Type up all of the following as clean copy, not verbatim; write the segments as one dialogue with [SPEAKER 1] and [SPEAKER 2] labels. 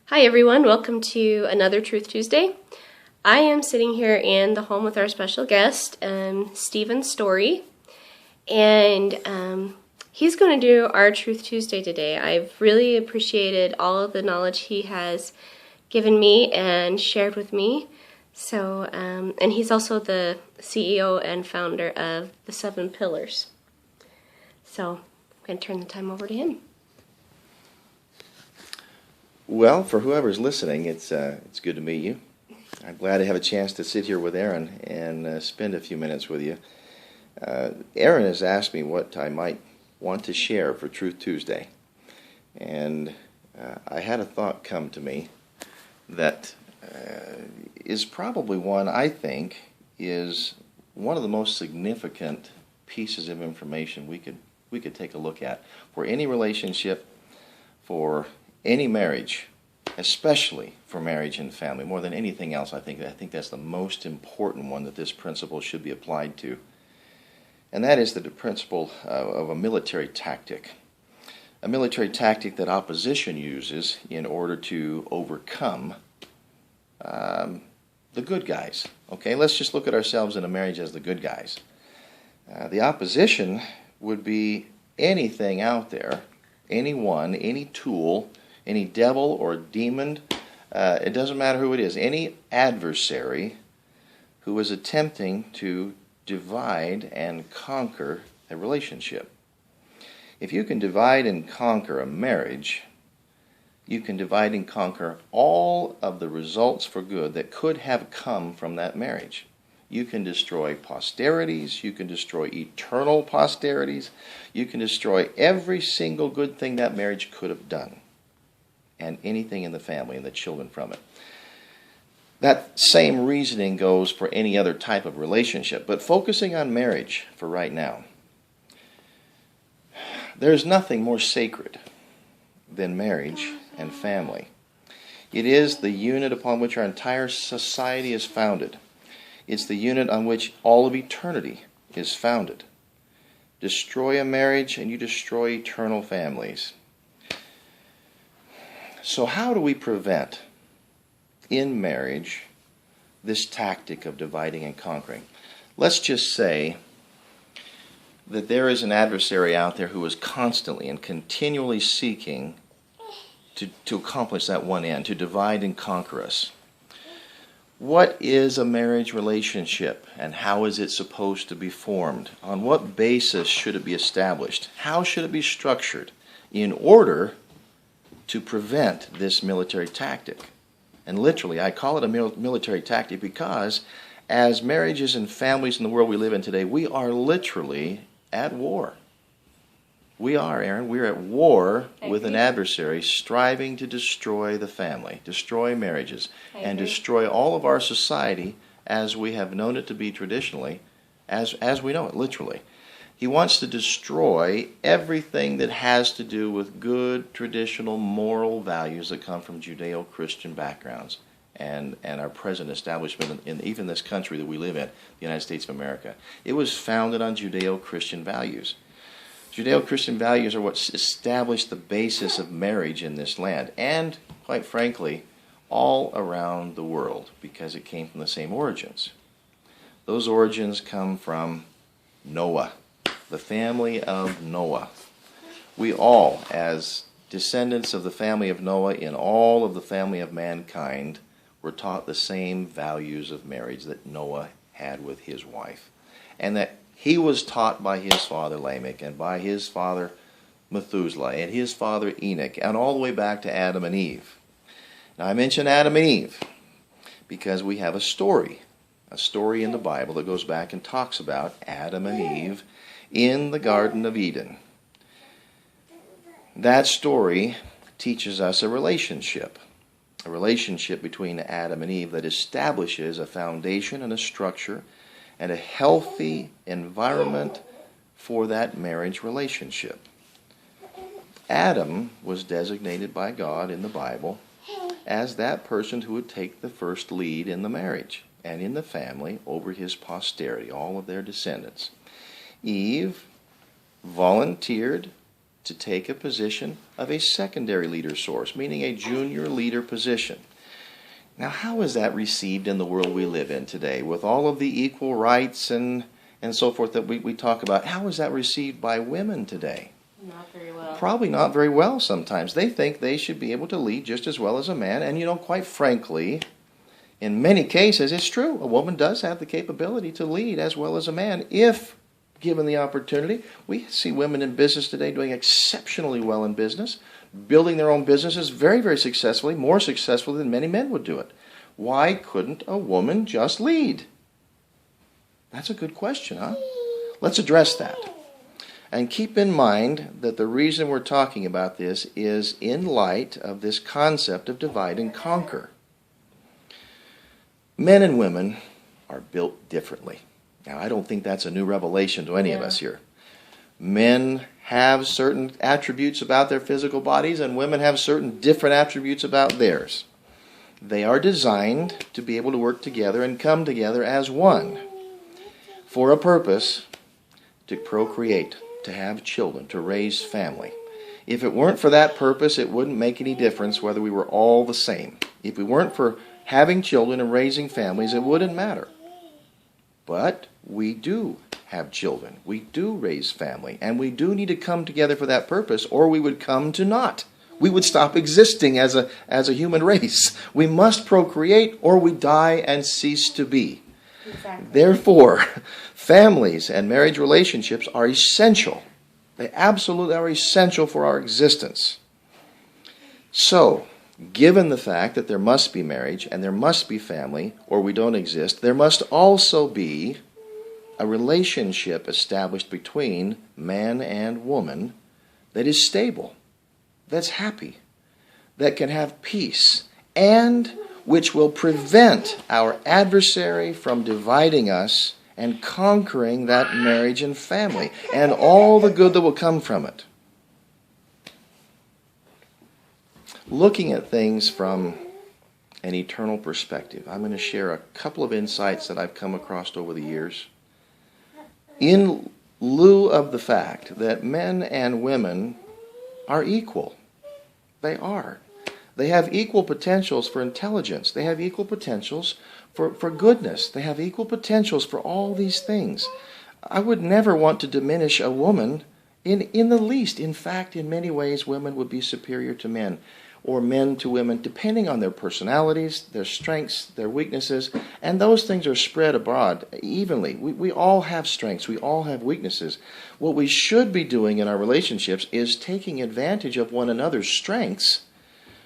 [SPEAKER 1] Hi everyone, welcome to another Truth Tuesday. I am sitting here in the home with our special guest, Stephen Story, and he's going to do our Truth Tuesday today. I've really appreciated all of the knowledge he has given me and shared with me. So, and he's also the CEO and founder of the Seven Pillars. So, I'm going to turn the time over to him.
[SPEAKER 2] Well, for whoever's listening, it's good to meet you. I'm glad to have a chance to sit here with Aaron and spend a few minutes with you. Aaron has asked me what I might want to share for Truth Tuesday, and I had a thought come to me that is probably one I think is one of the most significant pieces of information we could take a look at for any relationship, for any marriage, especially for marriage and family. More than anything else, I think that's the most important one that this principle should be applied to. And that is the principle of a military tactic. A military tactic that opposition uses in order to overcome the good guys. Okay, let's just look at ourselves in a marriage as the good guys. The opposition would be anything out there, anyone, any tool, any devil or demon, it doesn't matter who it is, any adversary who is attempting to divide and conquer a relationship. If you can divide and conquer a marriage, you can divide and conquer all of the results for good that could have come from that marriage. You can destroy posterities, you can destroy eternal posterities, you can destroy every single good thing that marriage could have done, and anything in the family and the children from it. That same reasoning goes for any other type of relationship, but focusing on marriage for right now. There's nothing more sacred than marriage and family. It is the unit upon which our entire society is founded. It's the unit on which all of eternity is founded. Destroy a marriage and you destroy eternal families. So how do we prevent, in marriage, this tactic of dividing and conquering? Let's just say that there is an adversary out there who is constantly and continually seeking to accomplish that one end, to divide and conquer us. What is a marriage relationship, and how is it supposed to be formed? On what basis should it be established? How should it be structured in order to prevent this military tactic? And literally, I call it a military tactic because as marriages and families in the world we live in today, we are literally at war. We are, Aaron. We're at war with an adversary striving to destroy the family, destroy marriages, and destroy all of our society as we have known it to be traditionally, as we know it, literally. He wants to destroy everything that has to do with good, traditional, moral values that come from Judeo-Christian backgrounds and our present establishment in even this country that we live in, the United States of America. It was founded on Judeo-Christian values. Judeo-Christian values are what established the basis of marriage in this land and, quite frankly, all around the world because it came from the same origins. Those origins come from Noah, the family of Noah. We all, as descendants of the family of Noah in all of the family of mankind, were taught the same values of marriage that Noah had with his wife, and that he was taught by his father Lamech and by his father Methuselah and his father Enoch and all the way back to Adam and Eve. Now I mention Adam and Eve because we have a story in the Bible that goes back and talks about Adam and Eve in the Garden of Eden. That story teaches us a relationship between Adam and Eve that establishes a foundation and a structure and a healthy environment for that marriage relationship. Adam was designated by God in the Bible as that person who would take the first lead in the marriage and in the family over his posterity, all of their descendants. Eve volunteered to take a position of a secondary leader source, meaning a junior leader position. Now, how is that received in the world we live in today, with all of the equal rights and so forth that we talk about? How is that received by women today?
[SPEAKER 1] Not very well.
[SPEAKER 2] Probably not very well sometimes. They think they should be able to lead just as well as a man, and quite frankly, in many cases, it's true. A woman does have the capability to lead as well as a man if given the opportunity. We see women in business today doing exceptionally well in business, building their own businesses very, very successfully, more successfully than many men would do it. Why couldn't a woman just lead? That's a good question, huh? Let's address that. And keep in mind that the reason we're talking about this is in light of this concept of divide and conquer. Men and women are built differently. Now, I don't think that's a new revelation to any of us here. Men have certain attributes about their physical bodies, and women have certain different attributes about theirs. They are designed to be able to work together and come together as one for a purpose: to procreate, to have children, to raise family. If it weren't for that purpose, it wouldn't make any difference whether we were all the same. If we weren't for having children and raising families, it wouldn't matter. But we do have children. We do raise family. And we do need to come together for that purpose, or we would come to naught. We would stop existing as a human race. We must procreate, or we die and cease to be.
[SPEAKER 1] Exactly.
[SPEAKER 2] Therefore, families and marriage relationships are essential. They absolutely are essential for our existence. So, given the fact that there must be marriage and there must be family, or we don't exist, there must also be a relationship established between man and woman that is stable, that's happy, that can have peace, and which will prevent our adversary from dividing us and conquering that marriage and family and all the good that will come from it. Looking at things from an eternal perspective, I'm going to share a couple of insights that I've come across over the years. In lieu of the fact that men and women are equal. They are. They have equal potentials for intelligence. They have equal potentials for goodness. They have equal potentials for all these things. I would never want to diminish a woman in the least. In fact, in many ways, women would be superior to men, or men to women, depending on their personalities, their strengths, their weaknesses, and those things are spread abroad evenly. We all have strengths. We all have weaknesses. What we should be doing in our relationships is taking advantage of one another's strengths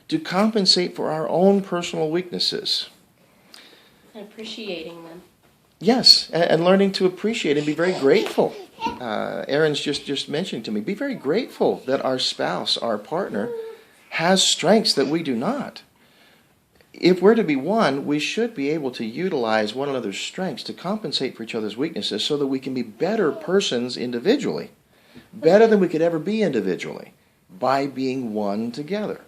[SPEAKER 2] to compensate for our own personal weaknesses.
[SPEAKER 1] And appreciating them.
[SPEAKER 2] Yes, and learning to appreciate and be very grateful. Aaron's just mentioned to me, be very grateful that our spouse, our partner, has strengths that we do not. If we're to be one, we should be able to utilize one another's strengths to compensate for each other's weaknesses so that we can be better persons individually, better than we could ever be individually, by being one together.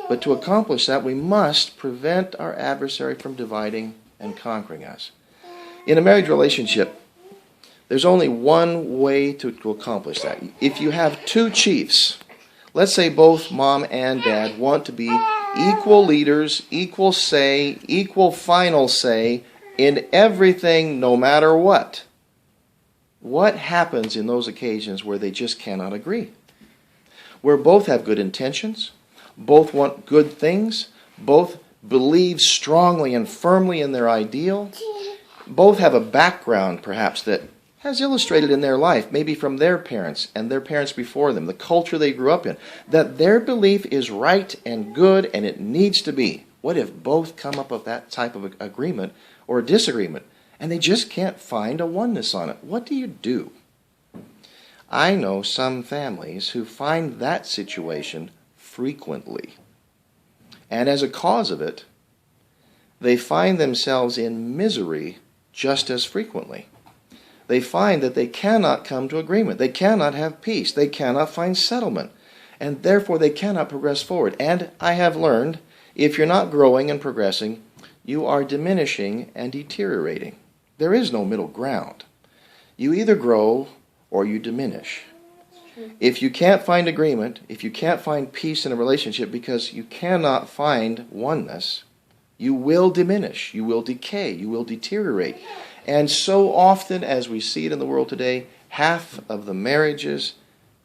[SPEAKER 2] But to accomplish that, we must prevent our adversary from dividing and conquering us. In a marriage relationship, there's only one way to accomplish that. If you have two chiefs, let's say both mom and dad want to be equal leaders, equal say, equal final say in everything, no matter what. What happens in those occasions where they just cannot agree? Where both have good intentions, both want good things, both believe strongly and firmly in their ideal, both have a background perhaps that has illustrated in their life, maybe from their parents and their parents before them, the culture they grew up in, that their belief is right and good and it needs to be. What if both come up with that type of agreement or a disagreement and they just can't find a oneness on it? What do you do? I know some families who find that situation frequently. And as a cause of it, they find themselves in misery just as frequently. They find that they cannot come to agreement. They cannot have peace. They cannot find settlement. And therefore they cannot progress forward. And I have learned, if you're not growing and progressing, you are diminishing and deteriorating. There is no middle ground. You either grow or you diminish. If you can't find agreement, if you can't find peace in a relationship because you cannot find oneness, you will diminish, you will decay, you will deteriorate. And so often, as we see it in the world today, half of the marriages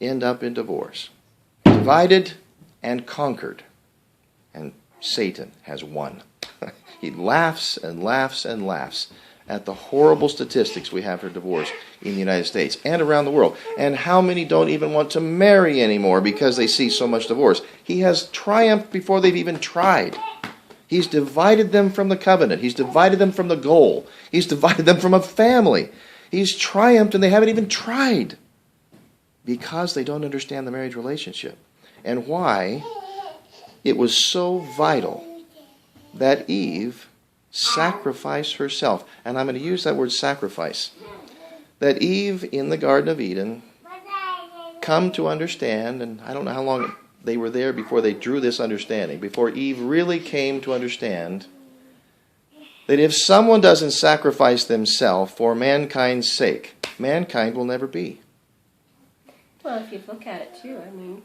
[SPEAKER 2] end up in divorce. Divided and conquered. And Satan has won. He laughs and laughs and laughs at the horrible statistics we have for divorce in the United States and around the world. And how many don't even want to marry anymore because they see so much divorce. He has triumphed before they've even tried. He's divided them from the covenant. He's divided them from the goal. He's divided them from a family. He's triumphed and they haven't even tried because they don't understand the marriage relationship and why it was so vital that Eve sacrifice herself. And I'm going to use that word sacrifice. That Eve in the Garden of Eden come to understand, and I don't know how long they were there before they drew this understanding, before Eve really came to understand that if someone doesn't sacrifice themselves for mankind's sake, mankind will never be.
[SPEAKER 1] Well, if you look at it too, I mean,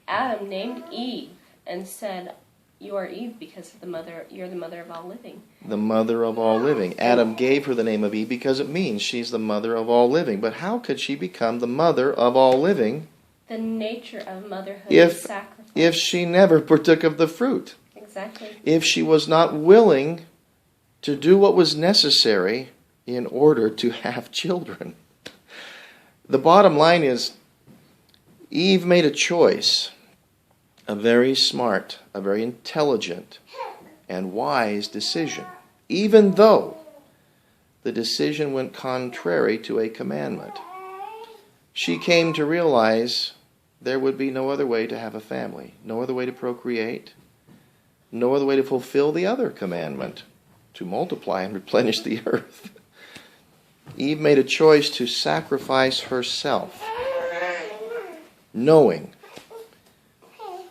[SPEAKER 1] Adam named Eve and said, "You are Eve because of you're the mother of all living."
[SPEAKER 2] The mother of all living. Adam gave her the name of Eve because it means she's the mother of all living. But how could she become the mother of all living?
[SPEAKER 1] The nature of motherhood is sacrifice.
[SPEAKER 2] If she never partook of the fruit.
[SPEAKER 1] Exactly.
[SPEAKER 2] If she was not willing to do what was necessary in order to have children. The bottom line is, Eve made a choice. A very smart, a very intelligent, and wise decision, even though the decision went contrary to a commandment. She came to realize there would be no other way to have a family, no other way to procreate, no other way to fulfill the other commandment, to multiply and replenish the earth. Eve made a choice to sacrifice herself, knowing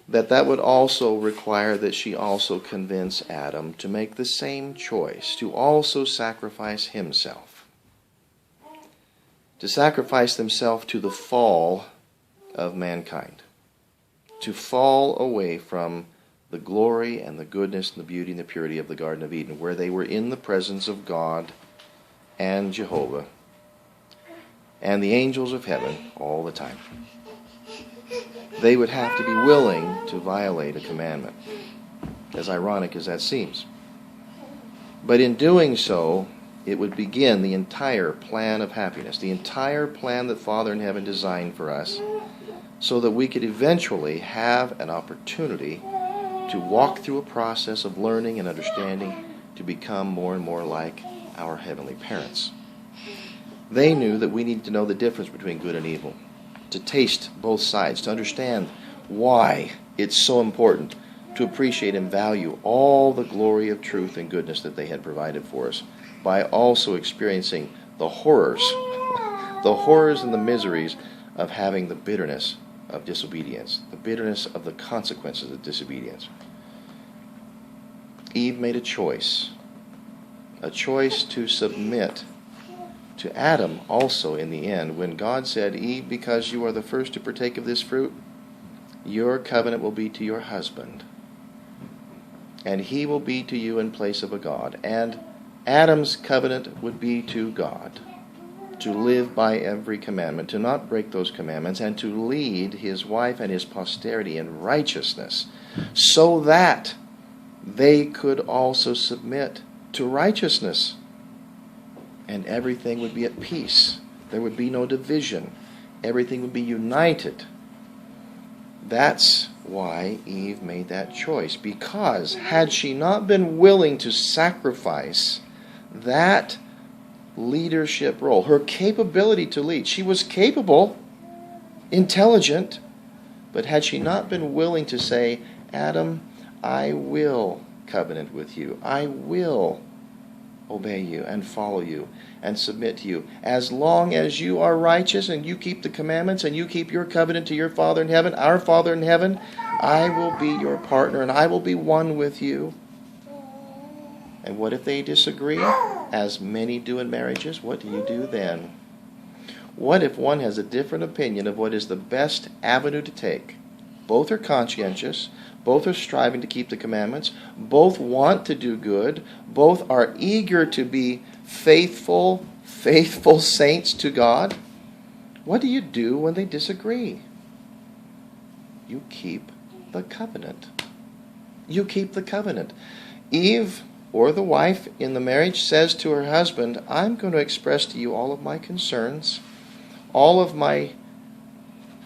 [SPEAKER 2] that would also require that she also convince Adam to make the same choice, to also sacrifice himself. To sacrifice themselves to the fall of mankind. To fall away from the glory and the goodness and the beauty and the purity of the Garden of Eden, where they were in the presence of God and Jehovah and the angels of heaven all the time. They would have to be willing to violate a commandment, as ironic as that seems. But in doing so, it would begin the entire plan of happiness, the entire plan that Father in Heaven designed for us, so that we could eventually have an opportunity to walk through a process of learning and understanding to become more and more like our heavenly parents. They knew that we needed to know the difference between good and evil, to taste both sides, to understand why it's so important to appreciate and value all the glory of truth and goodness that they had provided for us, by also experiencing the horrors, the horrors and the miseries of having the bitterness of disobedience, the bitterness of the consequences of disobedience. Eve made a choice to submit to Adam also in the end, when God said, "Eve, because you are the first to partake of this fruit, your covenant will be to your husband, and he will be to you in place of a god." And Adam's covenant would be to God, to live by every commandment, to not break those commandments, and to lead his wife and his posterity in righteousness, so that they could also submit to righteousness. And everything would be at peace. There would be no division. Everything would be united. That's why Eve made that choice. Because had she not been willing to sacrifice that leadership role, her capability to lead, she was capable, intelligent, but had she not been willing to say, "Adam, I will covenant with you. I will obey you and follow you and submit to you. As long as you are righteous and you keep the commandments and you keep your covenant to your Father in heaven, our Father in heaven, I will be your partner and I will be one with you." And what if they disagree? As many do in marriages, what do you do then? What if one has a different opinion of what is the best avenue to take? Both are conscientious. Both are striving to keep the commandments. Both want to do good. Both are eager to be faithful saints to God. What do you do when they disagree? You keep the covenant. You keep the covenant. Eve, or the wife in the marriage, says to her husband, I'm going to express to you all of my concerns, all of my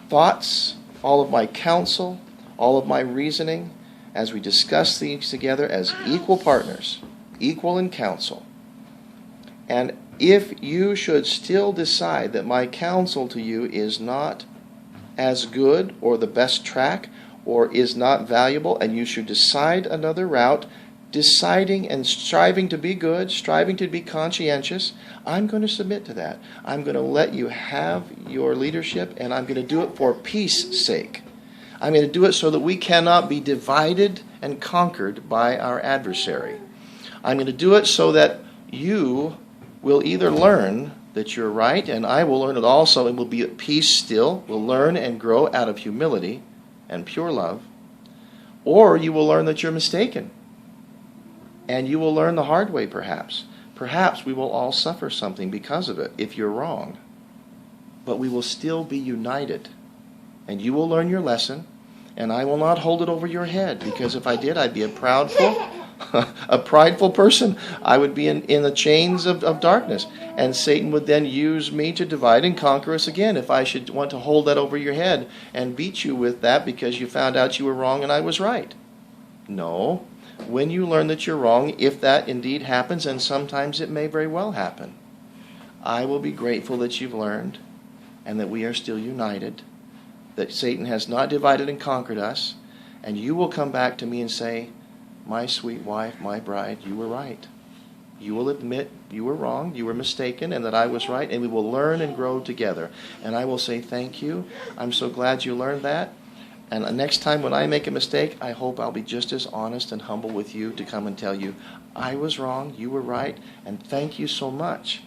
[SPEAKER 2] thoughts, all of my counsel, all of my reasoning, as we discuss these together as equal partners, equal in counsel. And if you should still decide that my counsel to you is not as good or the best track or is not valuable, and you should decide another route, deciding and striving to be good, striving to be conscientious, I'm going to submit to that. I'm going to let you have your leadership, and I'm going to do it for peace sake. I'm going to do it so that we cannot be divided and conquered by our adversary. I'm going to do it so that you will either learn that you're right, and I will learn it also, and will be at peace still, will learn and grow out of humility and pure love, or you will learn that you're mistaken. And you will learn the hard way, perhaps. Perhaps we will all suffer something because of it, if you're wrong. But we will still be united. And you will learn your lesson, and I will not hold it over your head, because if I did, I'd be a prideful person. I would be in the chains of darkness. And Satan would then use me to divide and conquer us again, if I should want to hold that over your head and beat you with that because you found out you were wrong and I was right. No. When you learn that you're wrong, if that indeed happens, and sometimes it may very well happen, I will be grateful that you've learned and that we are still united, that Satan has not divided and conquered us, and you will come back to me and say, my sweet wife, my bride, you were right. You will admit you were wrong, you were mistaken, and that I was right, and we will learn and grow together. And I will say, thank you. I'm so glad you learned that. And the next time when I make a mistake, I hope I'll be just as honest and humble with you to come and tell you, I was wrong, you were right, and thank you so much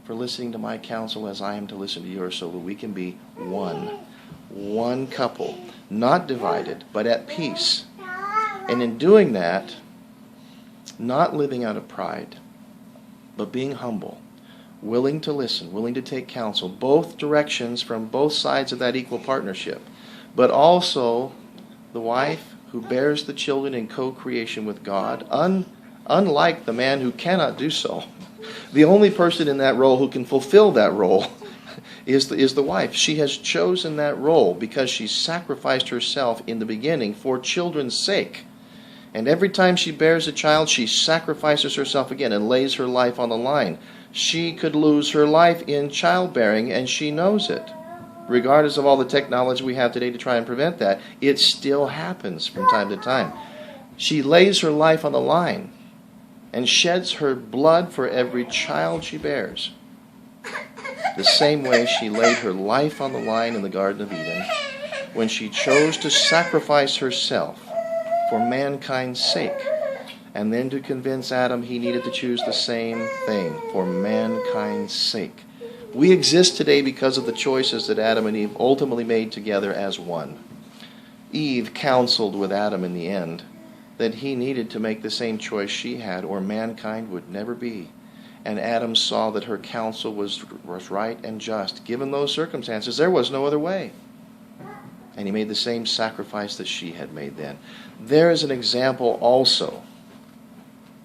[SPEAKER 2] for listening to my counsel as I am to listen to yours, so that we can be one couple, not divided, but at peace. And in doing that, not living out of pride, but being humble, willing to listen, willing to take counsel, both directions from both sides of that equal partnership. But also the wife who bears the children in co-creation with God, unlike the man who cannot do so. The only person in that role who can fulfill that role is the wife. She has chosen that role because she sacrificed herself in the beginning for children's sake. And every time she bears a child, she sacrifices herself again and lays her life on the line. She could lose her life in childbearing, and she knows it. Regardless of all the technology we have today to try and prevent that, it still happens from time to time. She lays her life on the line and sheds her blood for every child she bears. The same way she laid her life on the line in the Garden of Eden when she chose to sacrifice herself for mankind's sake, and then to convince Adam he needed to choose the same thing for mankind's sake. We exist today because of the choices that Adam and Eve ultimately made together as one. Eve counseled with Adam in the end that he needed to make the same choice she had, or mankind would never be. And Adam saw that her counsel was right and just. Given those circumstances, there was no other way. And he made the same sacrifice that she had made then. There is an example also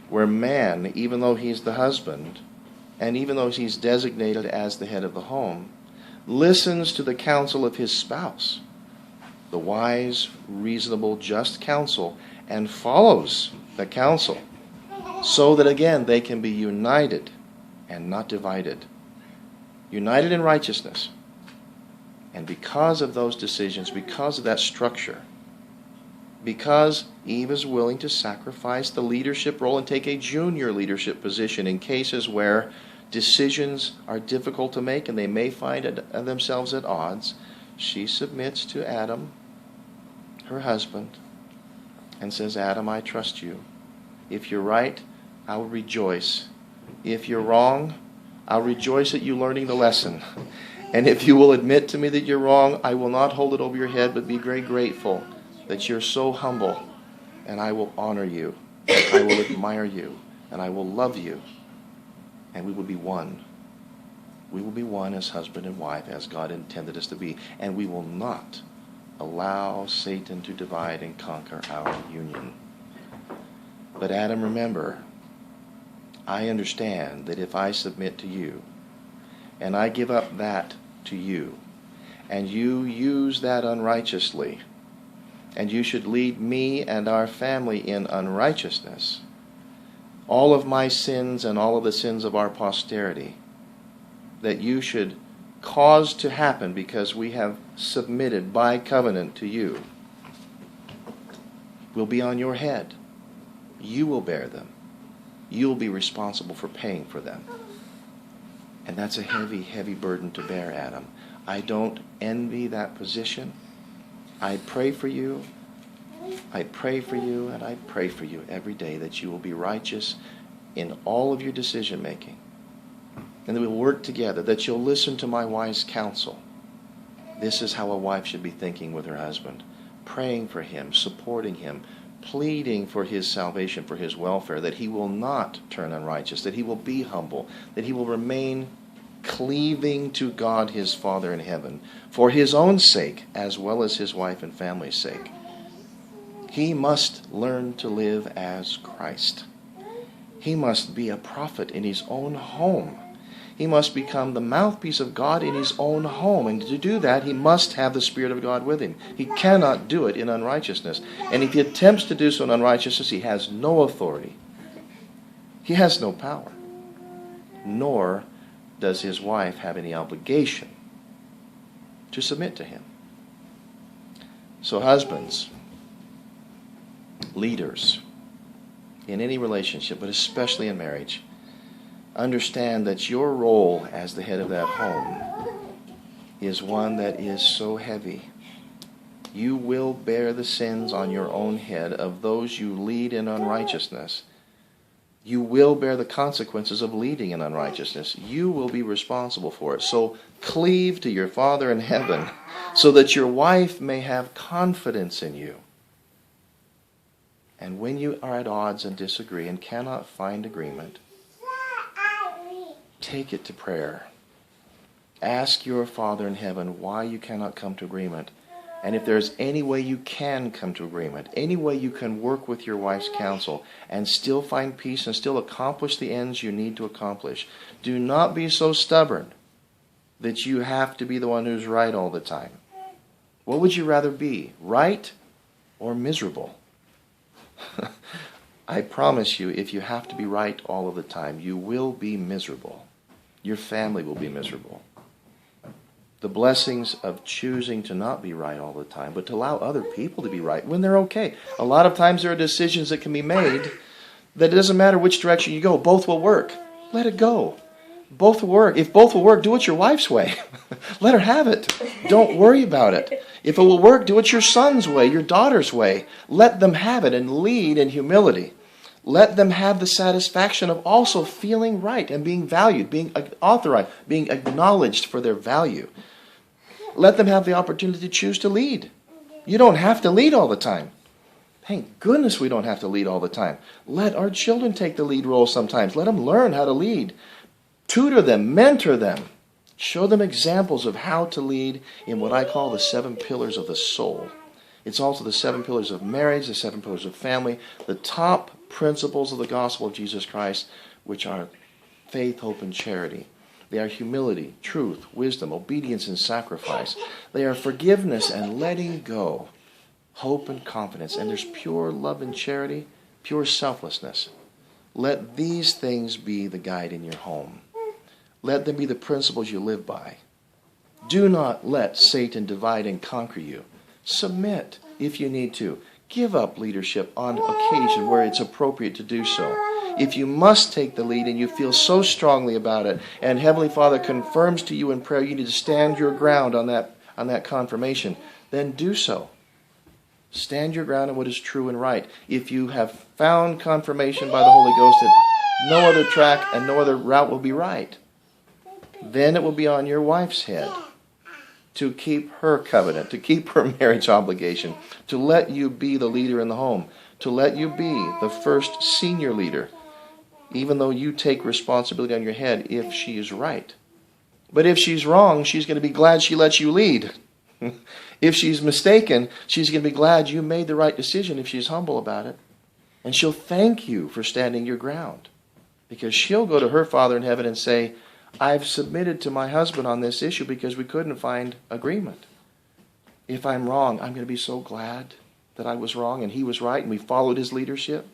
[SPEAKER 2] where man, even though he's the husband, and even though he's designated as the head of the home, listens to the counsel of his spouse, the wise, reasonable, just counsel, and follows the counsel, so that again they can be united and not divided. United in righteousness. And because of those decisions, because of that structure, because Eve is willing to sacrifice the leadership role and take a junior leadership position in cases where decisions are difficult to make and they may find themselves at odds, she submits to Adam, her husband, and says, Adam, I trust you. If you're right, I will rejoice. If you're wrong, I'll rejoice at you learning the lesson. And if you will admit to me that you're wrong, I will not hold it over your head, but be very grateful that you're so humble. And I will honor you. I will admire you. And I will love you. And we will be one. We will be one as husband and wife, as God intended us to be. And we will not allow Satan to divide and conquer our union. But Adam, remember, I understand that if I submit to you, and I give up that to you, and you use that unrighteously, and you should lead me and our family in unrighteousness, all of my sins and all of the sins of our posterity, that you should cause to happen because we have submitted by covenant to you, will be on your head. You will bear them. You will be responsible for paying for them. And that's a heavy, heavy burden to bear, Adam. I don't envy that position. I pray for you. I pray for you, and I pray for you every day that you will be righteous in all of your decision making. And that we will work together, that you'll listen to my wise counsel. This is how a wife should be thinking with her husband. Praying for him, supporting him, pleading for his salvation, for his welfare, that he will not turn unrighteous, that he will be humble, that he will remain cleaving to God his Father in heaven, for his own sake, as well as his wife and family's sake. He must learn to live as Christ. He must be a prophet in his own home. He must become the mouthpiece of God in his own home. And to do that, he must have the Spirit of God with him. He cannot do it in unrighteousness. And if he attempts to do so in unrighteousness, he has no authority. He has no power. Nor does his wife have any obligation to submit to him. So husbands, leaders, in any relationship, but especially in marriage, understand that your role as the head of that home is one that is so heavy. You will bear the sins on your own head of those you lead in unrighteousness. You will bear the consequences of leading in unrighteousness. You will be responsible for it. So cleave to your Father in heaven so that your wife may have confidence in you. And when you are at odds and disagree and cannot find agreement, take it to prayer. Ask your Father in heaven why you cannot come to agreement. And if there's any way you can come to agreement, any way you can work with your wife's counsel and still find peace and still accomplish the ends you need to accomplish, do not be so stubborn that you have to be the one who's right all the time. What would you rather be, right or miserable? I promise you, if you have to be right all of the time, you will be miserable. Your family will be miserable. The blessings of choosing to not be right all the time, but to allow other people to be right when they're okay. A lot of times there are decisions that can be made that it doesn't matter which direction you go. Both will work. Let it go. Both will work. If both will work, do it your wife's way. Let her have it. Don't worry about it. If it will work, do it your son's way, your daughter's way. Let them have it and lead in humility. Let them have the satisfaction of also feeling right and being valued, being authorized, being acknowledged for their value. Let them have the opportunity to choose to lead. You don't have to lead all the time. Thank goodness we don't have to lead all the time. Let our children take the lead role sometimes. Let them learn how to lead. Tutor them, mentor them. Show them examples of how to lead in what I call the 7 pillars of the soul. It's also the 7 pillars of marriage, the 7 pillars of family, the top principles of the gospel of Jesus Christ, which are faith, hope, and charity. They are humility, truth, wisdom, obedience, and sacrifice. They are forgiveness and letting go, hope and confidence. And there's pure love and charity, pure selflessness. Let these things be the guide in your home. Let them be the principles you live by. Do not let Satan divide and conquer you. Submit if you need to. Give up leadership on occasion where it's appropriate to do so. If you must take the lead and you feel so strongly about it, and Heavenly Father confirms to you in prayer you need to stand your ground on that confirmation, then do so. Stand your ground on what is true and right. If you have found confirmation by the Holy Ghost that no other track and no other route will be right, then it will be on your wife's head to keep her covenant, to keep her marriage obligation, to let you be the leader in the home, to let you be the first senior leader, even though you take responsibility on your head if she is right. But if she's wrong, she's going to be glad she lets you lead. If she's mistaken, she's going to be glad you made the right decision if she's humble about it. And she'll thank you for standing your ground. Because she'll go to her Father in heaven and say, I've submitted to my husband on this issue because we couldn't find agreement. If I'm wrong, I'm going to be so glad that I was wrong and he was right and we followed his leadership.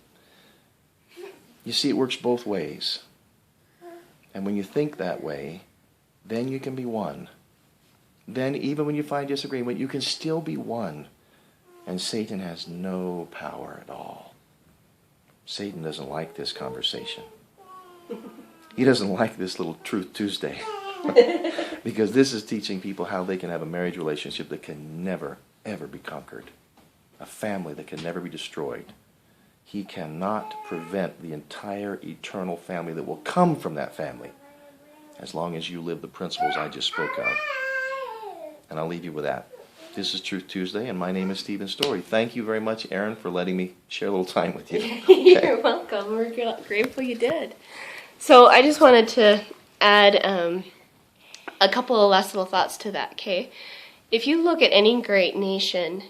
[SPEAKER 2] You see, it works both ways. And when you think that way, then you can be one. Then even when you find disagreement, you can still be one. And Satan has no power at all. Satan doesn't like this conversation. He doesn't like this little Truth Tuesday. Because this is teaching people how they can have a marriage relationship that can never, ever be conquered. A family that can never be destroyed. He cannot prevent the entire eternal family that will come from that family as long as you live the principles I just spoke of. And I'll leave you with that. This is Truth Tuesday, and my name is Stephen Story. Thank you very much, Aaron, for letting me share a little time with you. Okay.
[SPEAKER 1] You're welcome. We're grateful you did. So I just wanted to add a couple of last little thoughts to that, okay? If you look at any great nation,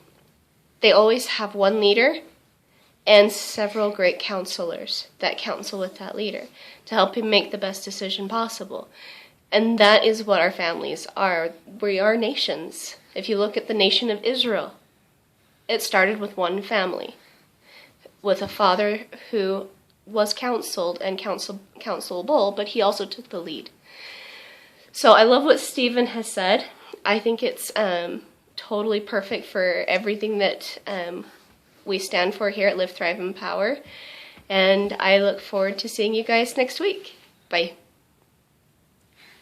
[SPEAKER 1] they always have one leader and several great counselors that counsel with that leader to help him make the best decision possible. And that is what our families are. We are nations. If you look at the nation of Israel, it started with one family, with a father who was counseled and counselable, but he also took the lead. So I love what Stephen has said. I think it's totally perfect for everything that we stand for here at Live, Thrive, Empower. And I look forward to seeing you guys next week. Bye.